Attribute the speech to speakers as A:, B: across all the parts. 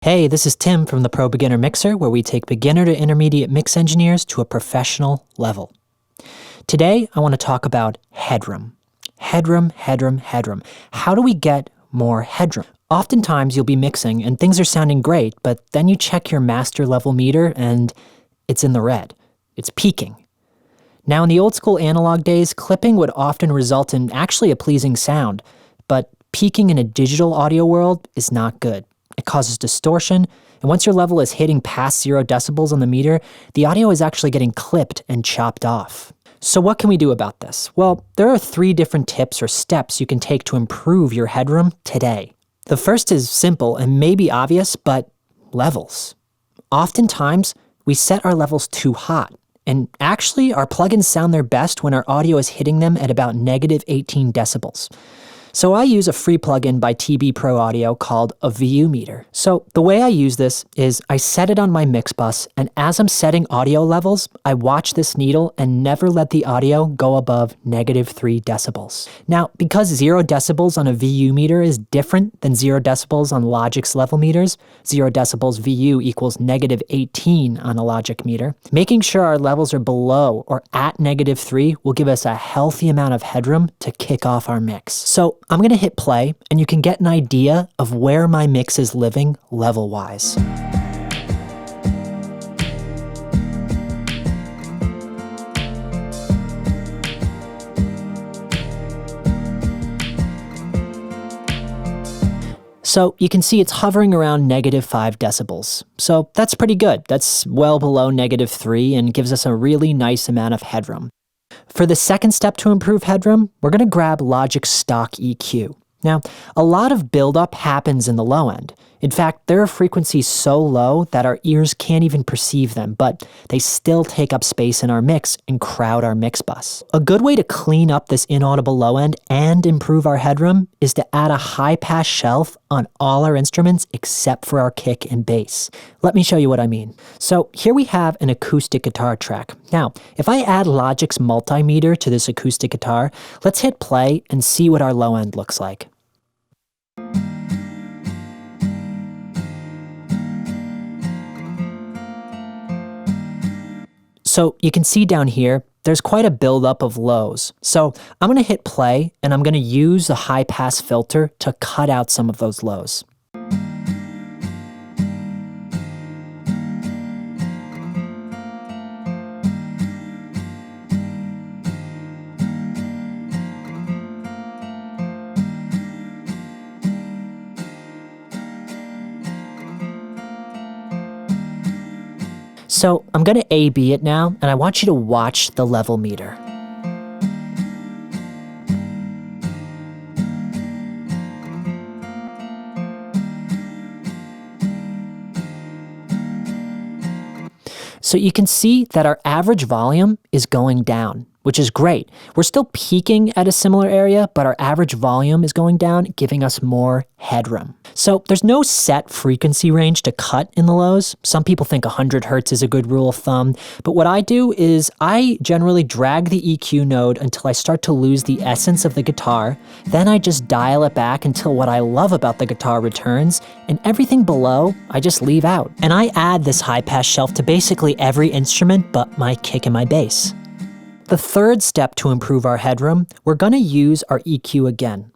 A: Hey, this is Tim from the Pro Beginner Mixer, where we take beginner to intermediate mix engineers to a professional level. Today, I want to talk about headroom. Headroom. How do we get more headroom? Oftentimes, you'll be mixing and things are sounding great, but then you check your master level meter and it's in the red. It's peaking. Now, in the old school analog days, clipping would often result in actually a pleasing sound, but peaking in a digital audio world is not good. It causes distortion, and once your level is hitting past 0 decibels on the meter, the audio is actually getting clipped and chopped off. So what can we do about this? Well, there are 3 different tips or steps you can take to improve your headroom today. The first is simple and maybe obvious, but levels. Oftentimes, we set our levels too hot, and actually our plugins sound their best when our audio is hitting them at about negative 18 decibels. So I use a free plugin by TB Pro Audio called a VU meter. So the way I use this is I set it on my mix bus, and as I'm setting audio levels, I watch this needle and never let the audio go above negative 3 decibels. Now, because 0 decibels on a VU meter is different than 0 decibels on Logic's level meters, 0 decibels VU equals negative 18 on a Logic meter, making sure our levels are below or at negative 3 will give us a healthy amount of headroom to kick off our mix. So I'm going to hit play, and you can get an idea of where my mix is living level-wise. So you can see it's hovering around negative 5 decibels. So that's pretty good. That's well below negative 3 and gives us a really nice amount of headroom. For the second step to improve headroom, we're going to grab Logic's stock EQ. Now, a lot of buildup happens in the low end. In fact, there are frequencies so low that our ears can't even perceive them, but they still take up space in our mix and crowd our mix bus. A good way to clean up this inaudible low end and improve our headroom is to add a high-pass shelf on all our instruments except for our kick and bass. Let me show you what I mean. So here we have an acoustic guitar track. Now, if I add Logic's multimeter to this acoustic guitar, let's hit play and see what our low end looks like. So you can see down here, there's quite a buildup of lows. So I'm going to hit play, and I'm going to use the high pass filter to cut out some of those lows. So I'm going to A-B it now, and I want you to watch the level meter. So you can see that our average volume is going down, which is great. We're still peaking at a similar area, but our average volume is going down, giving us more headroom. So there's no set frequency range to cut in the lows. Some people think 100 hertz is a good rule of thumb, but what I do is I generally drag the EQ node until I start to lose the essence of the guitar. Then I just dial it back until what I love about the guitar returns, and everything below I just leave out. And I add this high pass shelf to basically every instrument but my kick and my bass. The third step to improve our headroom, we're going to use our EQ again.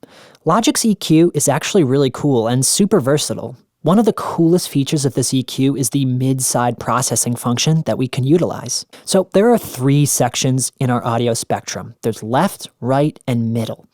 A: Logic's EQ is actually really cool and super versatile. One of the coolest features of this EQ is the mid-side processing function that we can utilize. So there are 3 sections in our audio spectrum. There's left, right, and middle.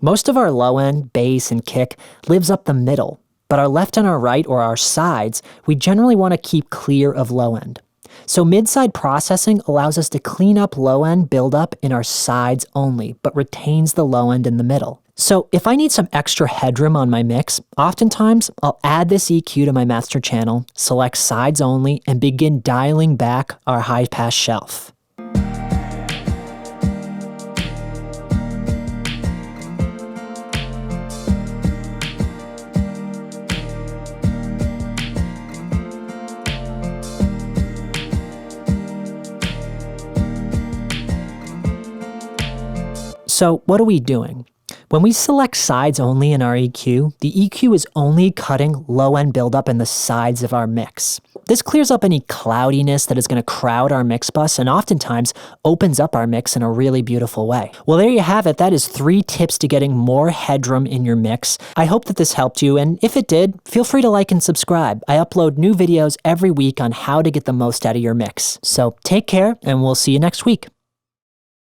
A: Most of our low end, bass, and kick lives up the middle, but our left and our right, or our sides, we generally want to keep clear of low end. So mid-side processing allows us to clean up low-end buildup in our sides only, but retains the low-end in the middle. So if I need some extra headroom on my mix, oftentimes I'll add this EQ to my master channel, select sides only, and begin dialing back our high-pass shelf. So what are we doing? When we select sides only in our EQ, the EQ is only cutting low-end buildup in the sides of our mix. This clears up any cloudiness that is going to crowd our mix bus and oftentimes opens up our mix in a really beautiful way. Well, there you have it. That is 3 tips to getting more headroom in your mix. I hope that this helped you, and if it did, feel free to like and subscribe. I upload new videos every week on how to get the most out of your mix. So take care, and we'll see you next week.